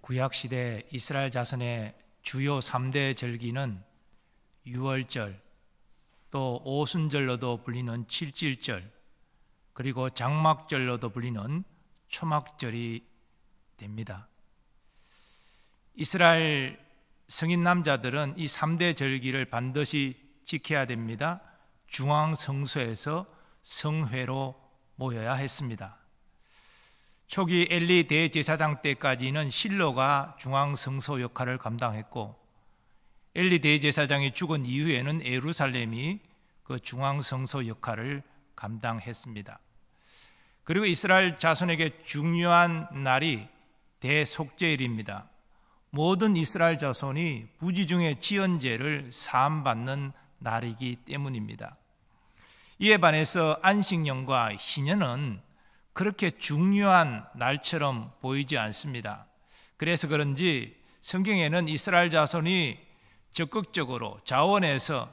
구약시대 이스라엘 자손의 주요 3대 절기는 유월절, 또 오순절로도 불리는 칠칠절, 그리고 장막절로도 불리는 초막절이 됩니다. 이스라엘 성인 남자들은 이 3대 절기를 반드시 지켜야 됩니다. 중앙성소에서 성회로 모여야 했습니다. 초기 엘리 대제사장 때까지는 실로가 중앙성소 역할을 감당했고, 엘리 대제사장이 죽은 이후에는 예루살렘이 그 중앙성소 역할을 감당했습니다. 그리고 이스라엘 자손에게 중요한 날이 대속죄일입니다. 모든 이스라엘 자손이 부지 중에 지연제를 사함받는 날이기 때문입니다. 이에 반해서 안식년과 희년은 그렇게 중요한 날처럼 보이지 않습니다. 그래서 그런지 성경에는 이스라엘 자손이 적극적으로 자원해서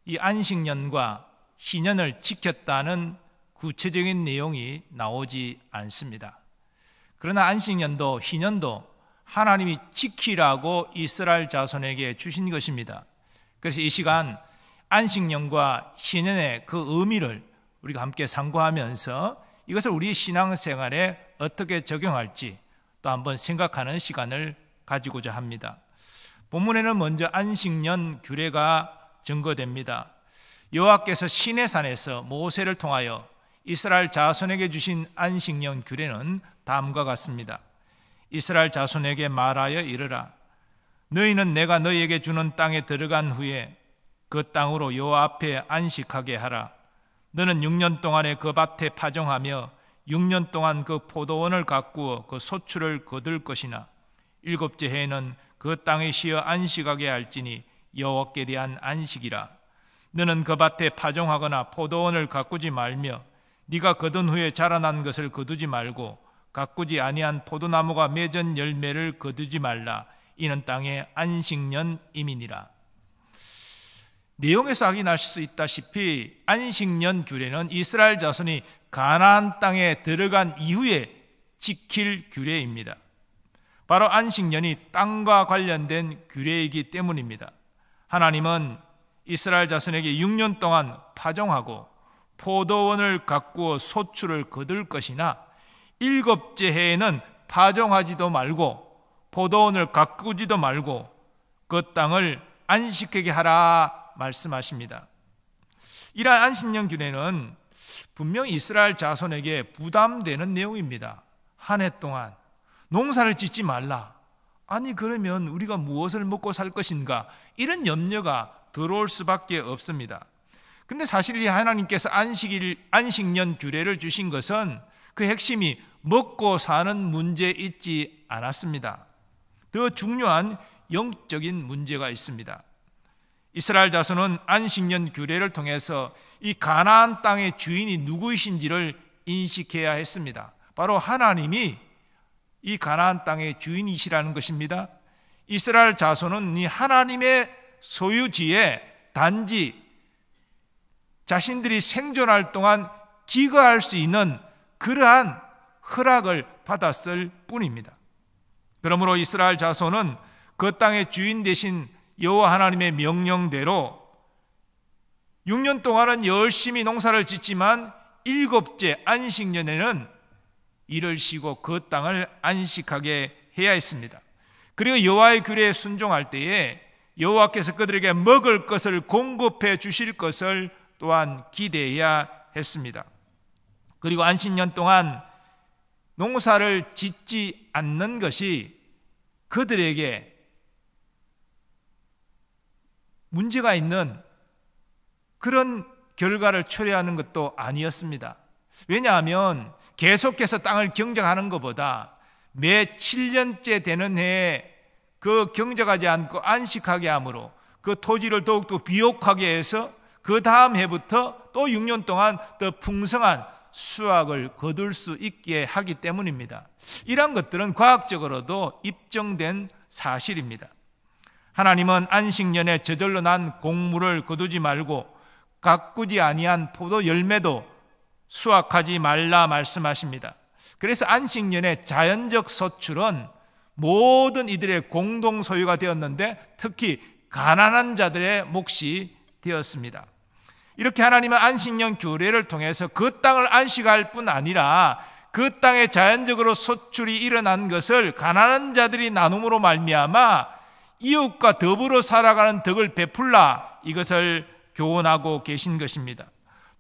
이 안식년과 희년을 지켰다는 구체적인 내용이 나오지 않습니다. 그러나 안식년도 희년도 하나님이 지키라고 이스라엘 자손에게 주신 것입니다. 그래서 이 시간 안식년과 희년의 그 의미를 우리가 함께 상고하면서 이것을 우리 신앙생활에 어떻게 적용할지 또 한번 생각하는 시간을 가지고자 합니다. 본문에는 먼저 안식년 규례가 증거됩니다. 여호와께서 시내산에서 모세를 통하여 이스라엘 자손에게 주신 안식년 규례는 다음과 같습니다. 이스라엘 자손에게 말하여 이르라. 너희는 내가 너희에게 주는 땅에 들어간 후에 그 땅으로 여호와 앞에 안식하게 하라. 너는 6년 동안에 그 밭에 파종하며 6년 동안 그 포도원을 가꾸어 그 소출을 거둘 것이나 7째 해에는 그 땅에 쉬어 안식하게 할지니 여호와께 대한 안식이라. 너는 그 밭에 파종하거나 포도원을 가꾸지 말며 네가 거둔 후에 자라난 것을 거두지 말고 가꾸지 아니한 포도나무가 맺은 열매를 거두지 말라. 이는 땅의 안식년임이니라. 내용에서 확인할 수 있다시피 안식년 규례는 이스라엘 자손이 가나안 땅에 들어간 이후에 지킬 규례입니다. 바로 안식년이 땅과 관련된 규례이기 때문입니다. 하나님은 이스라엘 자손에게 6년 동안 파종하고 포도원을 가꾸어 소출을 거둘 것이나 7째 해에는 파종하지도 말고 포도원을 가꾸지도 말고 그 땅을 안식하게 하라 말씀하십니다. 이러한 안식년 규례는 분명히 이스라엘 자손에게 부담되는 내용입니다. 한 해 동안 농사를 짓지 말라. 아니 그러면 우리가 무엇을 먹고 살 것인가? 이런 염려가 들어올 수밖에 없습니다. 근데 사실 이 하나님께서 안식년 규례를 주신 것은 그 핵심이 먹고 사는 문제에 있지 않았습니다. 더 중요한 영적인 문제가 있습니다. 이스라엘 자손은 안식년 규례를 통해서 이 가나안 땅의 주인이 누구이신지를 인식해야 했습니다. 바로 하나님이 이 가나안 땅의 주인이시라는 것입니다. 이스라엘 자손은 이 하나님의 소유지에 단지 자신들이 생존할 동안 기거할 수 있는 그러한 허락을 받았을 뿐입니다. 그러므로 이스라엘 자손은 그 땅의 주인 되신 여호와 하나님의 명령대로 6년 동안은 열심히 농사를 짓지만 7째 안식년에는 일을 쉬고 그 땅을 안식하게 해야 했습니다. 그리고 여호와의 규례에 순종할 때에 여호와께서 그들에게 먹을 것을 공급해 주실 것을 또한 기대해야 했습니다. 그리고 안식년 동안 농사를 짓지 않는 것이 그들에게 문제가 있는 그런 결과를 초래하는 것도 아니었습니다. 왜냐하면 계속해서 땅을 경작하는 것보다 매 7년째 되는 해에 그 경작하지 않고 안식하게 함으로 그 토지를 더욱더 비옥하게 해서 그 다음 해부터 또 6년 동안 더 풍성한 수확을 거둘 수 있게 하기 때문입니다. 이러한 것들은 과학적으로도 입증된 사실입니다. 하나님은 안식년에 저절로 난 곡물을 거두지 말고 가꾸지 아니한 포도 열매도 수확하지 말라 말씀하십니다. 그래서 안식년의 자연적 소출은 모든 이들의 공동 소유가 되었는데 특히 가난한 자들의 몫이 되었습니다. 이렇게 하나님은 안식년 규례를 통해서 그 땅을 안식할 뿐 아니라 그 땅에 자연적으로 소출이 일어난 것을 가난한 자들이 나눔으로 말미암아 이웃과 더불어 살아가는 덕을 베풀라, 이것을 교훈하고 계신 것입니다.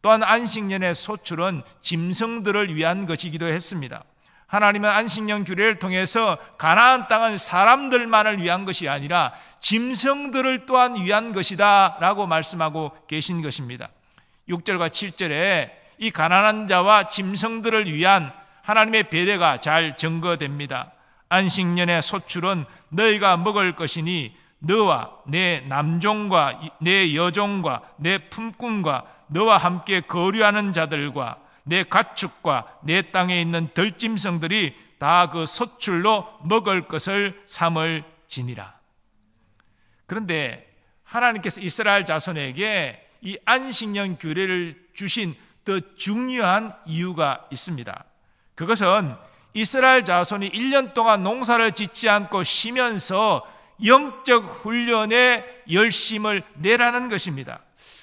또한 안식년의 소출은 짐승들을 위한 것이기도 했습니다. 하나님은 안식년 규례를 통해서 가나안 땅은 사람들만을 위한 것이 아니라 짐승들을 또한 위한 것이다 라고 말씀하고 계신 것입니다. 6절과 7절에 이 가난한 자와 짐승들을 위한 하나님의 배려가 잘 증거됩니다. 안식년의 소출은 너희가 먹을 것이니 너와 내 남종과 내 여종과 내 품꾼과 너와 함께 거류하는 자들과 내 가축과 내 땅에 있는 들짐승들이 다 그 소출로 먹을 것을 삼을지니라. 그런데 하나님께서 이스라엘 자손에게 이 안식년 규례를 주신 더 중요한 이유가 있습니다. 그것은 이스라엘 자손이 1년 동안 농사를 짓지 않고 쉬면서 영적 훈련에 열심을 내라는 것입니다.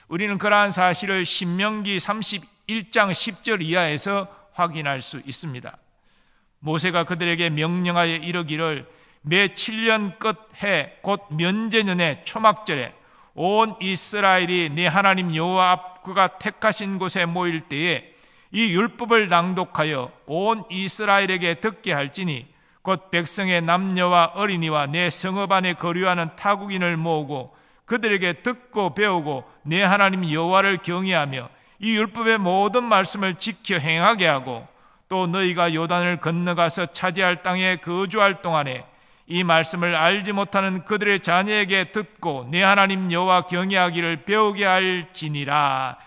우리는 그러한 사실을 신명기 31장 10절 이하에서 확인할 수 있습니다. 모세가 그들에게 명령하여 이르기를 매 7년 끝해 곧 면제년의 초막절에 온 이스라엘이 내 하나님 여호와 앞 그가 택하신 곳에 모일 때에 이 율법을 낭독하여 온 이스라엘에게 듣게 할지니 곧 백성의 남녀와 어린이와 내 성읍 안에 거류하는 타국인을 모으고 그들에게 듣고 배우고 내 하나님 여호와를 경외하며 이 율법의 모든 말씀을 지켜 행하게 하고 또 너희가 요단을 건너가서 차지할 땅에 거주할 동안에 이 말씀을 알지 못하는 그들의 자녀에게 듣고 내 하나님 여호와 경외하기를 배우게 할지니라.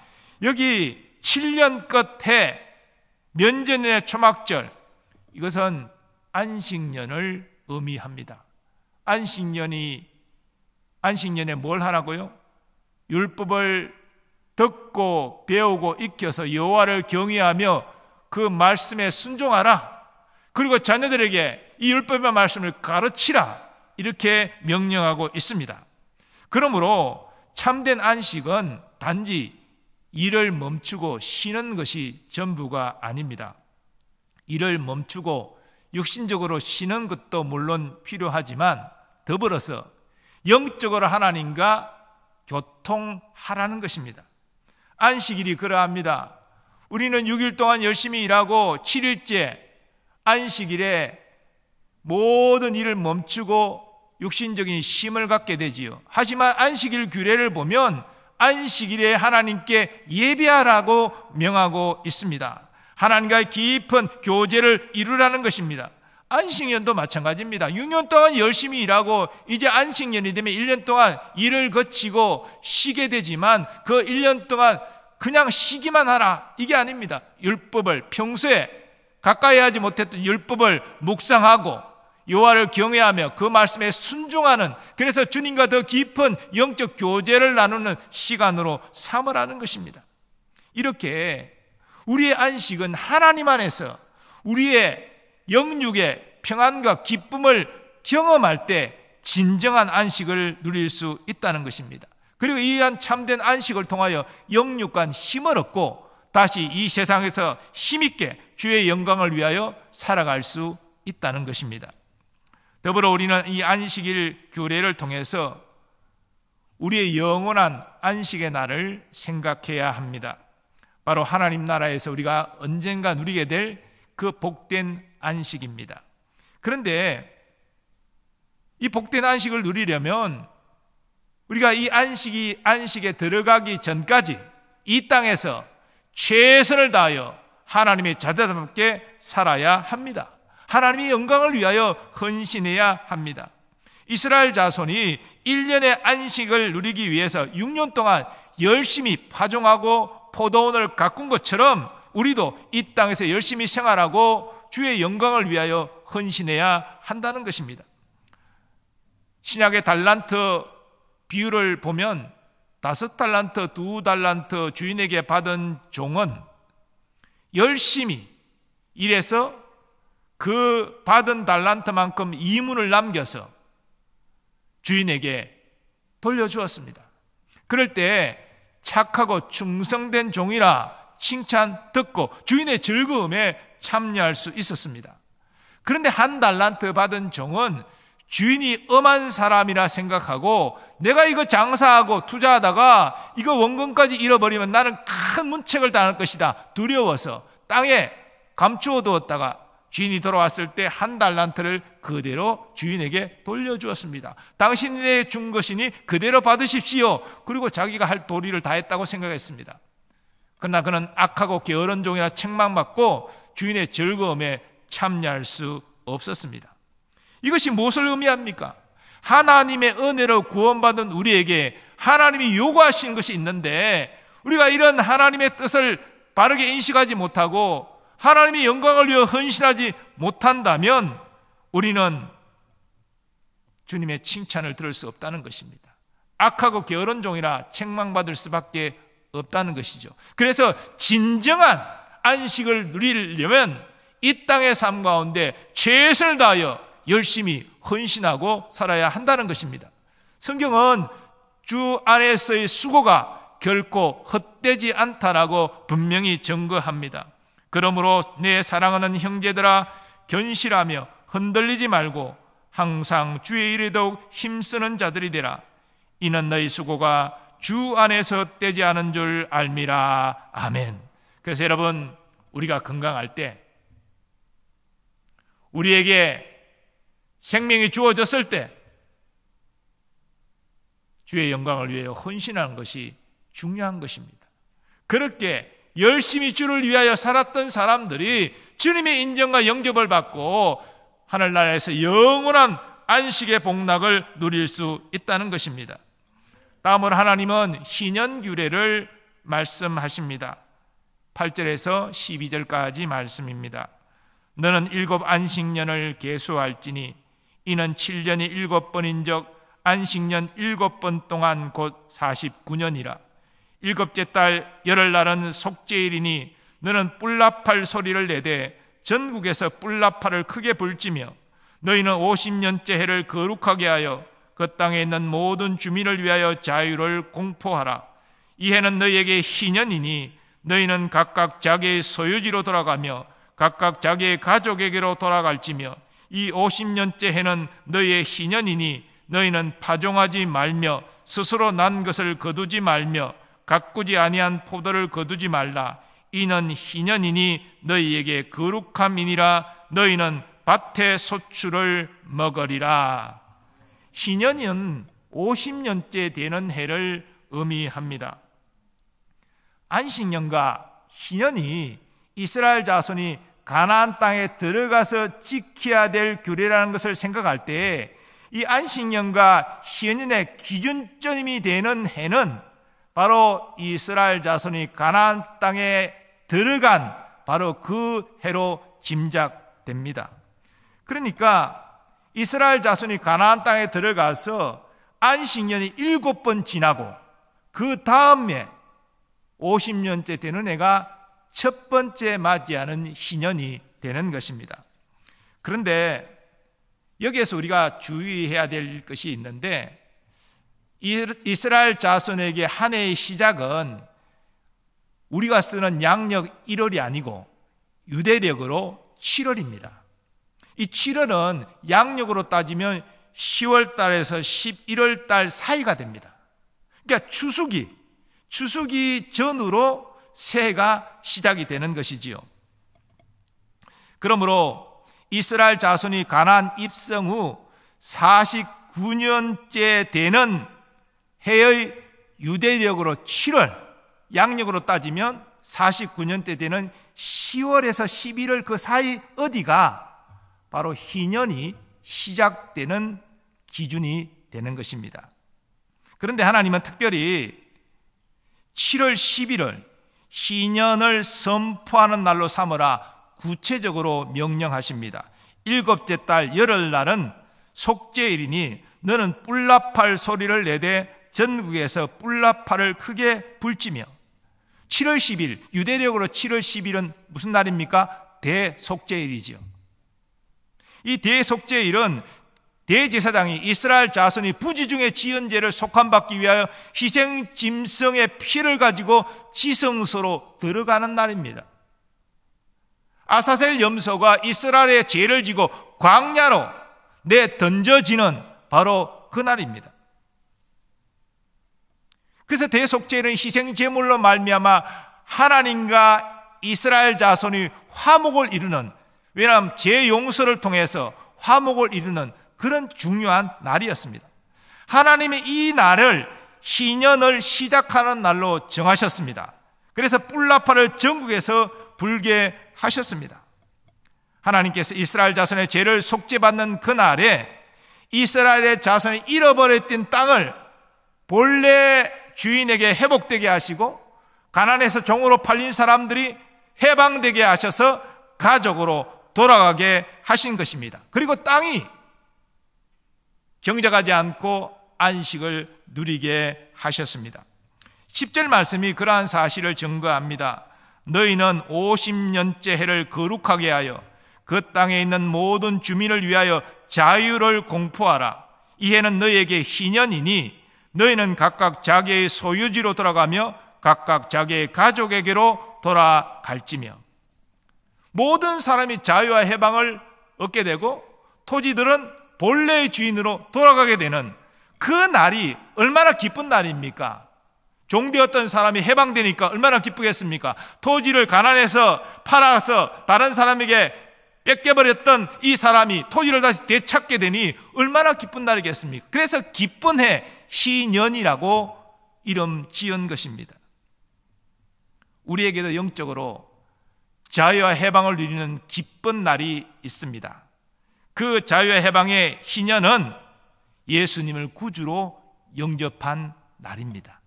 여기 7년 끝에 면제년의 초막절, 이것은 안식년을 의미합니다. 안식년에 뭘 하라고요? 율법을 듣고 배우고 익혀서 여호와를 경외하며 그 말씀에 순종하라. 그리고 자녀들에게 이 율법의 말씀을 가르치라. 이렇게 명령하고 있습니다. 그러므로 참된 안식은 단지 일을 멈추고 쉬는 것이 전부가 아닙니다. 일을 멈추고 육신적으로 쉬는 것도 물론 필요하지만 더불어서 영적으로 하나님과 교통하라는 것입니다. 안식일이 그러합니다. 우리는 6일 동안 열심히 일하고 7일째 안식일에 모든 일을 멈추고 육신적인 쉼을 갖게 되지요. 하지만 안식일 규례를 보면 안식일에 하나님께 예배하라고 명하고 있습니다. 하나님과의 깊은 교제를 이루라는 것입니다. 안식년도 마찬가지입니다. 6년 동안 열심히 일하고 이제 안식년이 되면 1년 동안 일을 거치고 쉬게 되지만 그 1년 동안 그냥 쉬기만 하라, 이게 아닙니다. 율법을 평소에 가까이 하지 못했던 율법을 묵상하고 여호와를 경외하며 그 말씀에 순종하는, 그래서 주님과 더 깊은 영적 교제를 나누는 시간으로 삼으라는 것입니다. 이렇게 우리의 안식은 하나님 안에서 우리의 영육의 평안과 기쁨을 경험할 때 진정한 안식을 누릴 수 있다는 것입니다. 그리고 이러한 참된 안식을 통하여 영육간 힘을 얻고 다시 이 세상에서 힘있게 주의 영광을 위하여 살아갈 수 있다는 것입니다. 더불어 우리는 이 안식일 규례를 통해서 우리의 영원한 안식의 날을 생각해야 합니다. 바로 하나님 나라에서 우리가 언젠가 누리게 될 그 복된 안식입니다. 그런데 이 복된 안식을 누리려면 우리가 이 안식에 들어가기 전까지 이 땅에서 최선을 다하여 하나님의 자녀답게 살아야 합니다. 하나님의 영광을 위하여 헌신해야 합니다. 이스라엘 자손이 1년의 안식을 누리기 위해서 6년 동안 열심히 파종하고 포도원을 가꾼 것처럼 우리도 이 땅에서 열심히 생활하고 주의 영광을 위하여 헌신해야 한다는 것입니다. 신약의 달란트 비유를 보면 5달란트, 2달란트 주인에게 받은 종은 열심히 일해서 그 받은 달란트만큼 이문을 남겨서 주인에게 돌려주었습니다. 그럴 때 착하고 충성된 종이라 칭찬 듣고 주인의 즐거움에 참여할 수 있었습니다. 그런데 한 달란트 받은 종은 주인이 엄한 사람이라 생각하고 내가 이거 장사하고 투자하다가 이거 원금까지 잃어버리면 나는 큰 문책을 당할 것이다 두려워서 땅에 감추어 두었다가 주인이 돌아왔을 때 한 달란트를 그대로 주인에게 돌려주었습니다. 당신이 준 것이니 그대로 받으십시오. 그리고 자기가 할 도리를 다 했다고 생각했습니다. 그러나 그는 악하고 게으른 종이라 책망받고 주인의 즐거움에 참여할 수 없었습니다. 이것이 무엇을 의미합니까? 하나님의 은혜로 구원받은 우리에게 하나님이 요구하신 것이 있는데 우리가 이런 하나님의 뜻을 바르게 인식하지 못하고 하나님의 영광을 위해 헌신하지 못한다면 우리는 주님의 칭찬을 들을 수 없다는 것입니다. 악하고 게으른 종이라 책망받을 수밖에 없다는 것이죠. 그래서 진정한 안식을 누리려면 이 땅의 삶 가운데 최선을 다하여 열심히 헌신하고 살아야 한다는 것입니다. 성경은 주 안에서의 수고가 결코 헛되지 않다라고 분명히 증거합니다. 그러므로 내 사랑하는 형제들아 견실하며 흔들리지 말고 항상 주의 일에 더욱 힘쓰는 자들이 되라. 이는 너희 수고가 주 안에서 헛되지 않은 줄 알미라. 아멘. 그래서 여러분, 우리가 건강할 때, 우리에게 생명이 주어졌을 때 주의 영광을 위하여 헌신하는 것이 중요한 것입니다. 그렇게 열심히 주를 위하여 살았던 사람들이 주님의 인정과 영접을 받고 하늘나라에서 영원한 안식의 복락을 누릴 수 있다는 것입니다. 다음으로 하나님은 희년규례를 말씀하십니다. 8절에서 12절까지 말씀입니다. 너는 7 안식년을 계수할지니 이는 7년이 7번인적 안식년 7번 동안 곧 49년이라. 7째 달 열흘날은 속죄일이니 너는 뿔나팔 소리를 내되 전국에서 뿔나팔을 크게 불지며 너희는 50년째 해를 거룩하게 하여 그 땅에 있는 모든 주민을 위하여 자유를 공포하라. 이 해는 너희에게 희년이니 너희는 각각 자기의 소유지로 돌아가며 각각 자기의 가족에게로 돌아갈지며 이 50년째 해는 너희의 희년이니 너희는 파종하지 말며 스스로 난 것을 거두지 말며 가꾸지 아니한 포도를 거두지 말라. 이는 희년이니 너희에게 거룩함이니라. 너희는 밭의 소출을 먹으리라. 희년은 50년째 되는 해를 의미합니다. 안식년과 희년이 이스라엘 자손이 가나안 땅에 들어가서 지켜야 될 규례라는 것을 생각할 때 이 안식년과 희년의 기준점이 되는 해는 바로 이스라엘 자손이 가나안 땅에 들어간 바로 그 해로 짐작됩니다. 그러니까 이스라엘 자손이 가나안 땅에 들어가서 안식년이 7번 지나고 그 다음에 50년째 되는 해가 첫 번째 맞이하는 희년이 되는 것입니다. 그런데 여기에서 우리가 주의해야 될 것이 있는데 이스라엘 자손에게 한 해의 시작은 우리가 쓰는 양력 1월이 아니고 유대력으로 7월입니다. 이 7월은 양력으로 따지면 10월 달에서 11월 달 사이가 됩니다. 그러니까 추수기 전으로 새해가 시작이 되는 것이지요. 그러므로 이스라엘 자손이 가나안 입성 후 49년째 되는 해의 유대력으로 7월, 양력으로 따지면 49년째 되는 10월에서 11월 그 사이 어디가 바로 희년이 시작되는 기준이 되는 것입니다. 그런데 하나님은 특별히 7월, 11월 희년을 선포하는 날로 삼으라 구체적으로 명령하십니다. 7째 달 열흘날은 속죄일이니 너는 뿔나팔 소리를 내되 전국에서 뿔나팔을 크게 불지며 7월 10일, 유대력으로 7월 10일은 무슨 날입니까? 대속죄일이지요. 이 대속죄의 일은 대제사장이 이스라엘 자손이 부지 중에 지은 죄를 속함받기 위하여 희생 짐승의 피를 가지고 지성소로 들어가는 날입니다. 아사셀 염소가 이스라엘의 죄를 지고 광야로 내던져지는 바로 그날입니다. 그래서 대속죄는 희생 제물로 말미암아 하나님과 이스라엘 자손이 화목을 이루는, 왜냐하면 죄 용서를 통해서 화목을 이루는 그런 중요한 날이었습니다. 하나님이 이 날을 희년을 시작하는 날로 정하셨습니다. 그래서 뿔나파를 전국에서 불게 하셨습니다. 하나님께서 이스라엘 자손의 죄를 속죄받는 그날에 이스라엘의 자손이 잃어버렸던 땅을 본래 주인에게 회복되게 하시고, 가난해서 종으로 팔린 사람들이 해방되게 하셔서 가족으로 돌아가게 하신 것입니다. 그리고 땅이 경작하지 않고 안식을 누리게 하셨습니다. 10절 말씀이 그러한 사실을 증거합니다. 너희는 50년째 해를 거룩하게 하여 그 땅에 있는 모든 주민을 위하여 자유를 공포하라. 이 해는 너희에게 희년이니 너희는 각각 자기의 소유지로 돌아가며 각각 자기의 가족에게로 돌아갈지며. 모든 사람이 자유와 해방을 얻게 되고 토지들은 본래의 주인으로 돌아가게 되는 그 날이 얼마나 기쁜 날입니까? 종되었던 사람이 해방되니까 얼마나 기쁘겠습니까? 토지를 가난해서 팔아서 다른 사람에게 뺏겨버렸던 이 사람이 토지를 다시 되찾게 되니 얼마나 기쁜 날이겠습니까? 그래서 기쁜 해, 희년이라고 이름 지은 것입니다. 우리에게도 영적으로 자유와 해방을 누리는 기쁜 날이 있습니다. 그 자유와 해방의 희년은 예수님을 구주로 영접한 날입니다.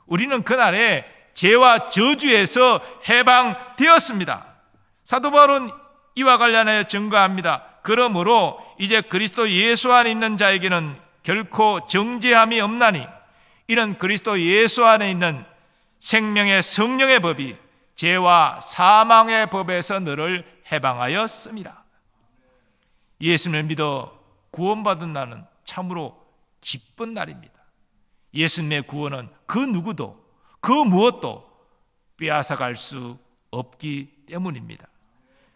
우리는 그날에 죄와 저주에서 해방되었습니다. 사도 바울은 이와 관련하여 증거합니다. 그러므로 이제 그리스도 예수 안에 있는 자에게는 결코 정죄함이 없나니 이는 그리스도 예수 안에 있는 생명의 성령의 법이 죄와 사망의 법에서 너를 해방하였습니다. 예수님을 믿어 구원받은 날은 참으로 기쁜 날입니다. 예수님의 구원은 그 누구도 그 무엇도 빼앗아갈 수 없기 때문입니다.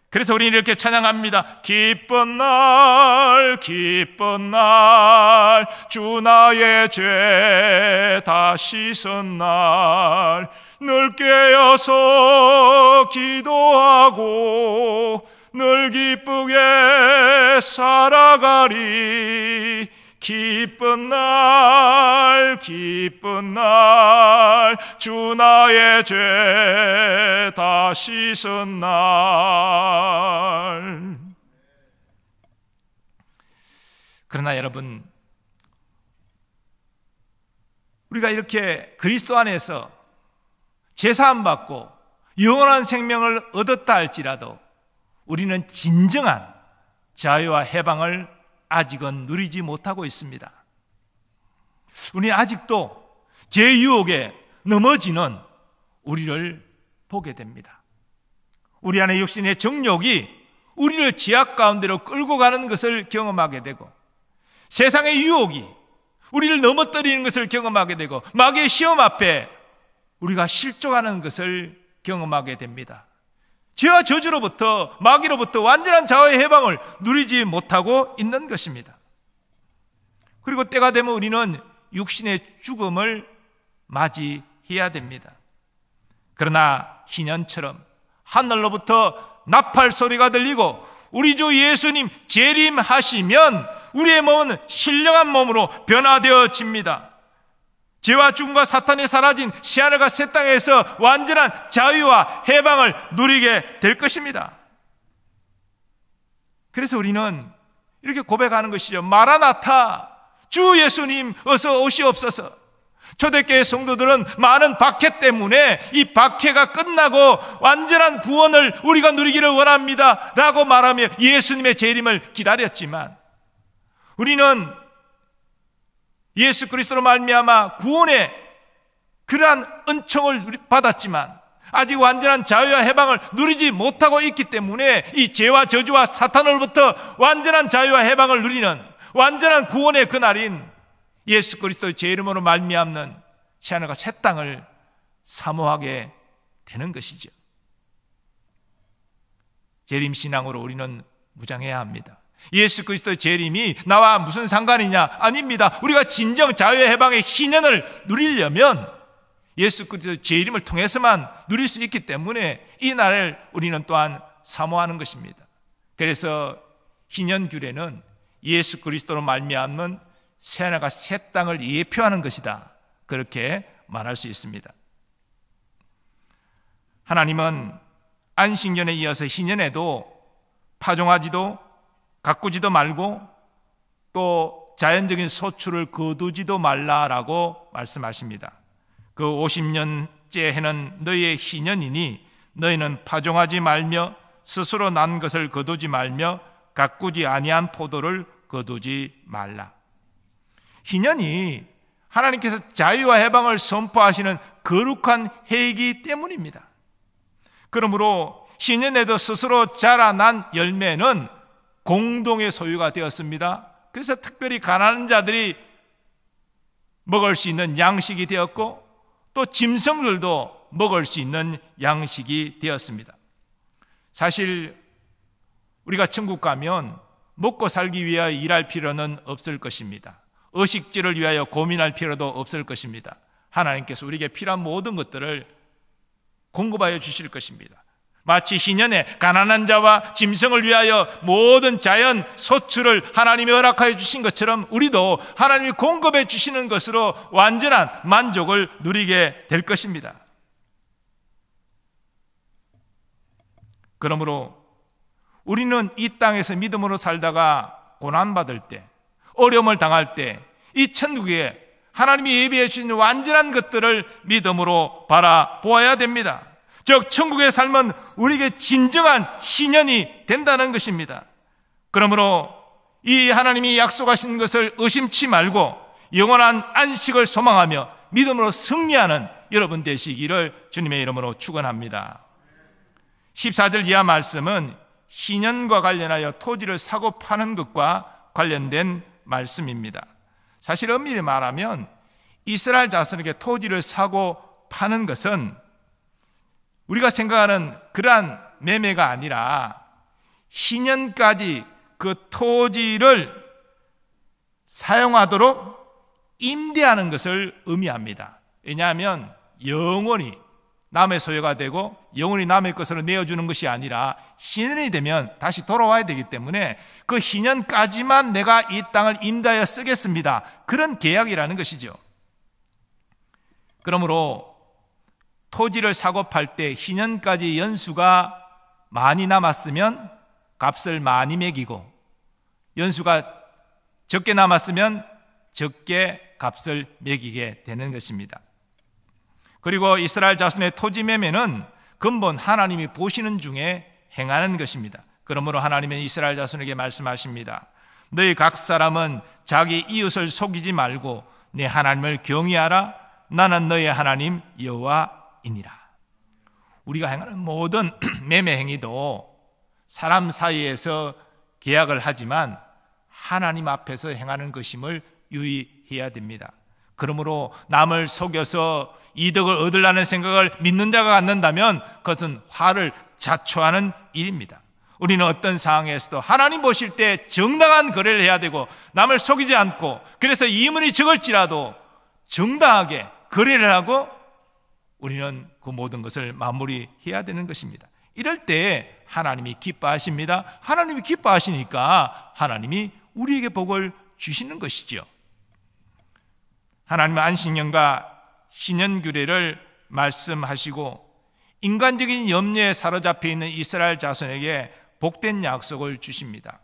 그래서 우리는 이렇게 찬양합니다. 기쁜 날 기쁜 날 주 나의 죄 다 씻은 날 늘 깨어서 기도하고 늘 기쁘게 살아가리. 기쁜 날 기쁜 날 주 나의 죄 다 씻은 날. 그러나 여러분, 우리가 이렇게 그리스도 안에서 제사함 받고 영원한 생명을 얻었다 할지라도 우리는 진정한 자유와 해방을 아직은 누리지 못하고 있습니다. 우리는 아직도 제 유혹에 넘어지는 우리를 보게 됩니다. 우리 안에 육신의 정욕이 우리를 지악 가운데로 끌고 가는 것을 경험하게 되고, 세상의 유혹이 우리를 넘어뜨리는 것을 경험하게 되고, 마귀의 시험 앞에 우리가 실족하는 것을 경험하게 됩니다. 죄와 저주로부터, 마귀로부터 완전한 자유의 해방을 누리지 못하고 있는 것입니다. 그리고 때가 되면 우리는 육신의 죽음을 맞이해야 됩니다. 그러나 희년처럼 하늘로부터 나팔 소리가 들리고 우리 주 예수님 재림하시면 우리의 몸은 신령한 몸으로 변화되어집니다. 죄와 죽음과 사탄이 사라진 새하늘과 새 땅에서 완전한 자유와 해방을 누리게 될 것입니다. 그래서 우리는 이렇게 고백하는 것이죠. 마라나타, 주 예수님 어서 오시옵소서. 초대교회 성도들은 많은 박해 때문에 이 박해가 끝나고 완전한 구원을 우리가 누리기를 원합니다 라고 말하며 예수님의 재림을 기다렸지만, 우리는 예수 그리스도로 말미암아 구원의 그러한 은총을 받았지만 아직 완전한 자유와 해방을 누리지 못하고 있기 때문에 이 죄와 저주와 사탄으로부터 완전한 자유와 해방을 누리는 완전한 구원의 그날인 예수 그리스도의 제 이름으로 말미암는 새하늘과 새 땅을 사모하게 되는 것이죠. 재림신앙으로 우리는 무장해야 합니다. 예수 그리스도의 재림이 나와 무슨 상관이냐? 아닙니다. 우리가 진정 자유의 해방의 희년을 누리려면 예수 그리스도의 재림을 통해서만 누릴 수 있기 때문에 이 날을 우리는 또한 사모하는 것입니다. 그래서 희년규례는 예수 그리스도로 말미암는 새하늘과 새 땅을 예표하는 것이다, 그렇게 말할 수 있습니다. 하나님은 안식년에 이어서 희년에도 파종하지도 가꾸지도 말고 또 자연적인 소출을 거두지도 말라라고 말씀하십니다. 그 50년째 해는 너희의 희년이니 너희는 파종하지 말며 스스로 난 것을 거두지 말며 가꾸지 아니한 포도를 거두지 말라. 희년이 하나님께서 자유와 해방을 선포하시는 거룩한 해이기 때문입니다. 그러므로 희년에도 스스로 자라난 열매는 공동의 소유가 되었습니다. 그래서 특별히 가난한 자들이 먹을 수 있는 양식이 되었고 또 짐승들도 먹을 수 있는 양식이 되었습니다. 사실 우리가 천국 가면 먹고 살기 위하여 일할 필요는 없을 것입니다. 의식주를 위하여 고민할 필요도 없을 것입니다. 하나님께서 우리에게 필요한 모든 것들을 공급하여 주실 것입니다. 마치 희년에 가난한 자와 짐승을 위하여 모든 자연 소출을 하나님이 허락하여 주신 것처럼 우리도 하나님이 공급해 주시는 것으로 완전한 만족을 누리게 될 것입니다. 그러므로 우리는 이 땅에서 믿음으로 살다가 고난받을 때, 어려움을 당할 때 이 천국에 하나님이 예비해 주신 완전한 것들을 믿음으로 바라보아야 됩니다. 즉 천국의 삶은 우리에게 진정한 희년이 된다는 것입니다. 그러므로 이 하나님이 약속하신 것을 의심치 말고 영원한 안식을 소망하며 믿음으로 승리하는 여러분 되시기를 주님의 이름으로 축원합니다. 14절 이하 말씀은 희년과 관련하여 토지를 사고 파는 것과 관련된 말씀입니다. 사실 엄밀히 말하면 이스라엘 자손에게 토지를 사고 파는 것은 우리가 생각하는 그러한 매매가 아니라 희년까지 그 토지를 사용하도록 임대하는 것을 의미합니다. 왜냐하면 영원히 남의 소유가 되고 영원히 남의 것으로 내어주는 것이 아니라 희년이 되면 다시 돌아와야 되기 때문에 그 희년까지만 내가 이 땅을 임대하여 쓰겠습니다, 그런 계약이라는 것이죠. 그러므로 토지를 사고 팔 때 희년까지 연수가 많이 남았으면 값을 많이 매기고 연수가 적게 남았으면 적게 값을 매기게 되는 것입니다. 그리고 이스라엘 자손의 토지 매매는 근본 하나님이 보시는 중에 행하는 것입니다. 그러므로 하나님은 이스라엘 자손에게 말씀하십니다. 너희 각 사람은 자기 이웃을 속이지 말고 내 하나님을 경외하라. 나는 너희 하나님 여호와이니라. 우리가 행하는 모든 매매 행위도 사람 사이에서 계약을 하지만 하나님 앞에서 행하는 것임을 유의해야 됩니다. 그러므로 남을 속여서 이득을 얻으려는 생각을 믿는 자가 갖는다면 그것은 화를 자초하는 일입니다. 우리는 어떤 상황에서도 하나님 보실 때 정당한 거래를 해야 되고 남을 속이지 않고, 그래서 이문이 적을지라도 정당하게 거래를 하고 우리는 그 모든 것을 마무리해야 되는 것입니다. 이럴 때 하나님이 기뻐하십니다. 하나님이 기뻐하시니까 하나님이 우리에게 복을 주시는 것이죠. 하나님은 안식년과 희년규례를 말씀하시고 인간적인 염려에 사로잡혀 있는 이스라엘 자손에게 복된 약속을 주십니다.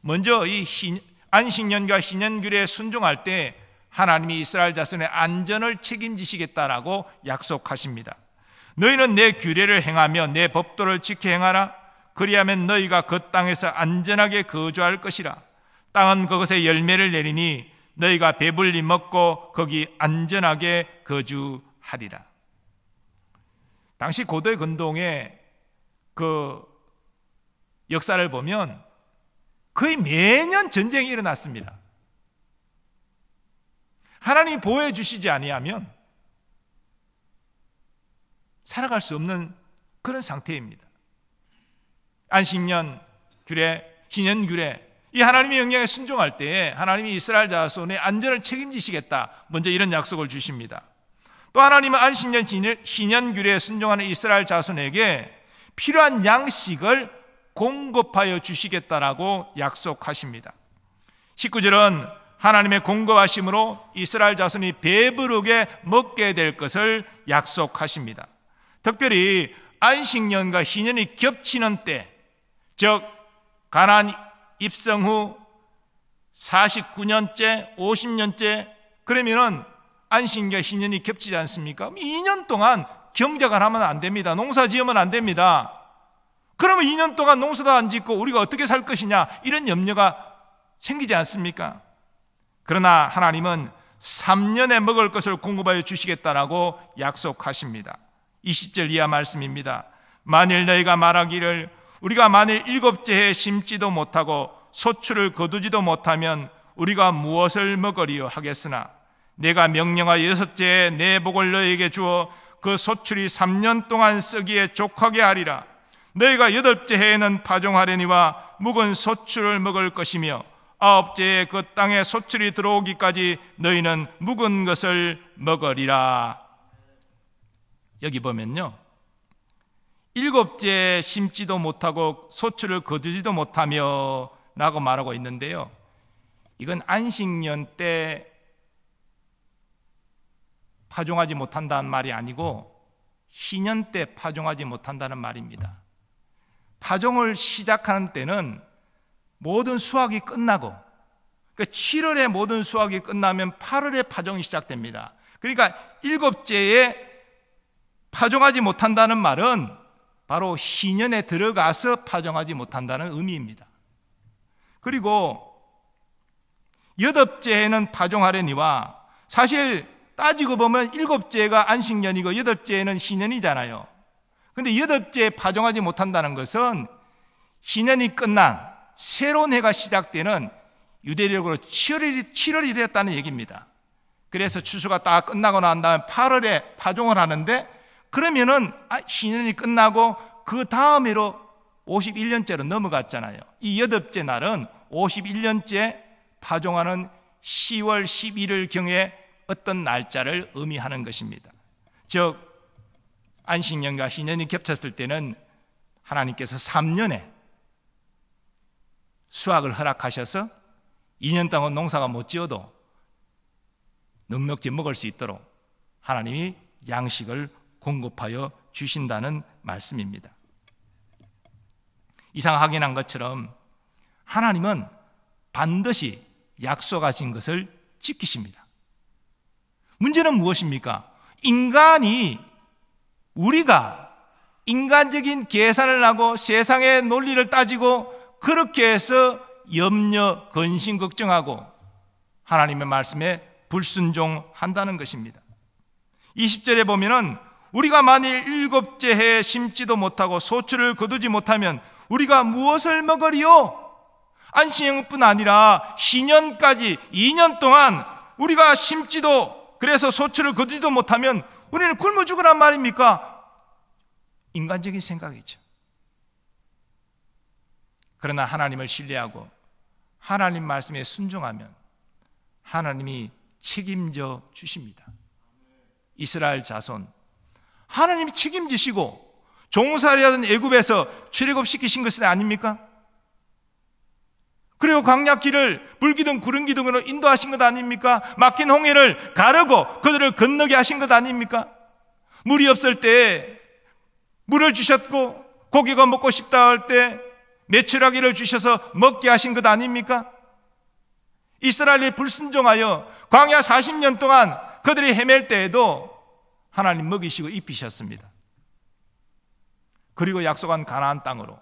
먼저 이 안식년과 희년규례에 순종할 때 하나님이 이스라엘 자손의 안전을 책임지시겠다라고 약속하십니다. 너희는 내 규례를 행하며 내 법도를 지켜 행하라. 그리하면 너희가 그 땅에서 안전하게 거주할 것이라. 땅은 그것에 열매를 내리니 너희가 배불리 먹고 거기 안전하게 거주하리라. 당시 고대 근동의 그 역사를 보면 거의 매년 전쟁이 일어났습니다. 하나님이 보호해 주시지 아니하면 살아갈 수 없는 그런 상태입니다. 안식년 규례, 희년 규례, 이 하나님의 명령에 순종할 때에 하나님이 이스라엘 자손의 안전을 책임지시겠다, 먼저 이런 약속을 주십니다. 또 하나님은 안식년, 희년 규례에 순종하는 이스라엘 자손에게 필요한 양식을 공급하여 주시겠다라고 약속하십니다. 19절은 하나님의 공급하심으로 이스라엘 자손이 배부르게 먹게 될 것을 약속하십니다. 특별히 안식년과 희년이 겹치는 때, 즉 가나안 입성 후 49년째, 50년째, 그러면은 안식년과 희년이 겹치지 않습니까? 2년 동안 경작을 하면 안 됩니다. 농사 지으면 안 됩니다. 그러면 2년 동안 농사도 안 짓고 우리가 어떻게 살 것이냐, 이런 염려가 생기지 않습니까? 그러나 하나님은 3년에 먹을 것을 공급하여 주시겠다라고 약속하십니다. 20절 이하 말씀입니다. 만일 너희가 말하기를 우리가 만일 7째 해에 심지도 못하고 소출을 거두지도 못하면 우리가 무엇을 먹으리요 하겠으나 내가 명령하여 6째 해에 내 복을 너희에게 주어 그 소출이 3년 동안 쓰기에 족하게 하리라. 너희가 8째 해에는 파종하려니와 묵은 소출을 먹을 것이며 9째 해에 그 땅에 소출이 들어오기까지 너희는 묵은 것을 먹으리라. 여기 보면요, 7째 심지도 못하고 소출을 거두지도 못하며 라고 말하고 있는데요, 이건 안식년 때 파종하지 못한다는 말이 아니고 희년 때 파종하지 못한다는 말입니다. 파종을 시작하는 때는 모든 수확이 끝나고, 그러니까 7월에 모든 수확이 끝나면 8월에 파종이 시작됩니다. 그러니까 7째에 파종하지 못한다는 말은 바로 희년에 들어가서 파종하지 못한다는 의미입니다. 그리고 8째에는 파종하려니와, 사실 따지고 보면 7째가 안식년이고 8째는 희년이잖아요. 그런데 8째에 파종하지 못한다는 것은 희년이 끝난 새로운 해가 시작되는 유대력으로 7월이 되었다는 얘기입니다. 그래서 추수가 딱 끝나고 난 다음에 8월에 파종을 하는데, 그러면은 희년이 끝나고 그 다음으로 51년째로 넘어갔잖아요. 이 8째 날은 51년째 파종하는 10월 11일경에 어떤 날짜를 의미하는 것입니다. 즉 안식년과 희년이 겹쳤을 때는 하나님께서 3년에 수확을 허락하셔서 2년 동안 농사가 못 지어도 넉넉히 먹을 수 있도록 하나님이 양식을 공급하여 주신다는 말씀입니다. 이상 확인한 것처럼 하나님은 반드시 약속하신 것을 지키십니다. 문제는 무엇입니까? 우리가 인간적인 계산을 하고 세상의 논리를 따지고 그렇게 해서 염려, 근심, 걱정하고 하나님의 말씀에 불순종한다는 것입니다. 20절에 보면은 우리가 만일 7째 해에 심지도 못하고 소출을 거두지 못하면 우리가 무엇을 먹으리요? 안식년뿐 아니라 희년까지 2년 동안 우리가 심지도, 그래서 소출을 거두지도 못하면 우리는 굶어 죽으란 말입니까? 인간적인 생각이죠. 그러나 하나님을 신뢰하고 하나님 말씀에 순종하면 하나님이 책임져 주십니다. 이스라엘 자손, 하나님이 책임지시고 종살이하던 애굽에서 출애굽시키신 것은 아닙니까? 그리고 광야길을 불기둥 구름기둥으로 인도하신 것 아닙니까? 막힌 홍해를 가르고 그들을 건너게 하신 것 아닙니까? 물이 없을 때 물을 주셨고, 고기가 먹고 싶다 할 때 메추라기를 주셔서 먹게 하신 것 아닙니까? 이스라엘이 불순종하여 광야 40년 동안 그들이 헤맬 때에도 하나님 먹이시고 입히셨습니다. 그리고 약속한 가나안 땅으로,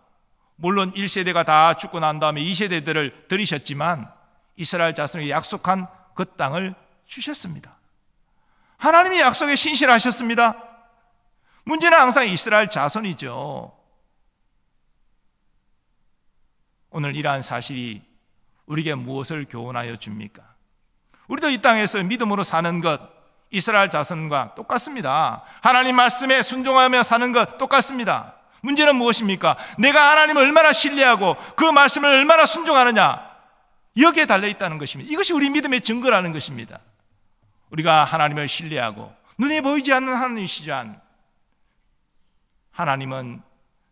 물론 1세대가 다 죽고 난 다음에 2세대들을 들이셨지만 이스라엘 자손에게 약속한 그 땅을 주셨습니다. 하나님이 약속에 신실하셨습니다. 문제는 항상 이스라엘 자손이죠. 오늘 이러한 사실이 우리에게 무엇을 교훈하여 줍니까? 우리도 이 땅에서 믿음으로 사는 것, 이스라엘 자손과 똑같습니다. 하나님 말씀에 순종하며 사는 것 똑같습니다. 문제는 무엇입니까? 내가 하나님을 얼마나 신뢰하고 그 말씀을 얼마나 순종하느냐, 여기에 달려있다는 것입니다. 이것이 우리 믿음의 증거라는 것입니다. 우리가 하나님을 신뢰하고 눈에 보이지 않는 하나님이시지만 하나님은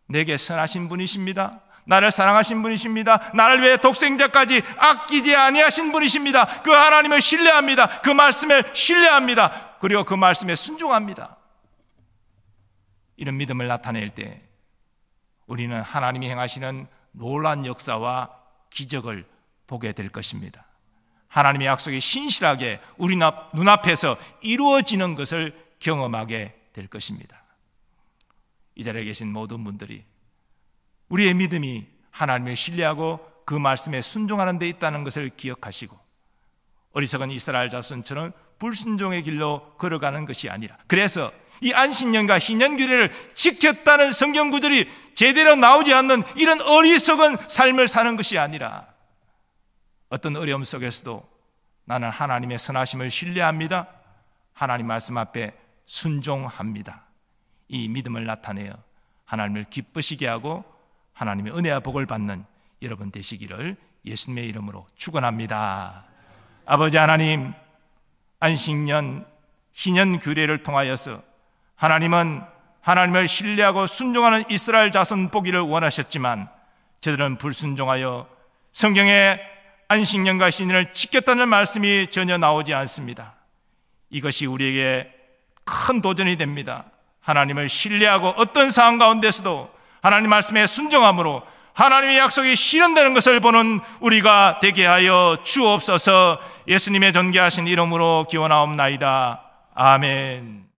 내게 선하신 분이십니다. 나를 사랑하신 분이십니다. 나를 위해 독생자까지 아끼지 아니하신 분이십니다. 그 하나님을 신뢰합니다. 그 말씀을 신뢰합니다. 그리고 그 말씀에 순종합니다. 이런 믿음을 나타낼 때 우리는 하나님이 행하시는 놀라운 역사와 기적을 보게 될 것입니다. 하나님의 약속이 신실하게 우리 눈앞에서 이루어지는 것을 경험하게 될 것입니다. 이 자리에 계신 모든 분들이 우리의 믿음이 하나님을 신뢰하고 그 말씀에 순종하는 데 있다는 것을 기억하시고 어리석은 이스라엘 자손처럼 불순종의 길로 걸어가는 것이 아니라, 그래서 이 안식년과 희년규례를 지켰다는 성경 구절이 제대로 나오지 않는 이런 어리석은 삶을 사는 것이 아니라 어떤 어려움 속에서도 나는 하나님의 선하심을 신뢰합니다. 하나님 말씀 앞에 순종합니다. 이 믿음을 나타내어 하나님을 기쁘시게 하고 하나님의 은혜와 복을 받는 여러분 되시기를 예수님의 이름으로 축원합니다. 아버지 하나님, 안식년, 희년 규례를 통하여서 하나님은 하나님을 신뢰하고 순종하는 이스라엘 자손 보기를 원하셨지만 저들은 불순종하여 성경에 안식년과 희년을 지켰다는 말씀이 전혀 나오지 않습니다. 이것이 우리에게 큰 도전이 됩니다. 하나님을 신뢰하고 어떤 상황 가운데서도 하나님 말씀에 순종함으로 하나님의 약속이 실현되는 것을 보는 우리가 되게 하여 주옵소서. 예수님의 존귀하신 이름으로 기원하옵나이다. 아멘.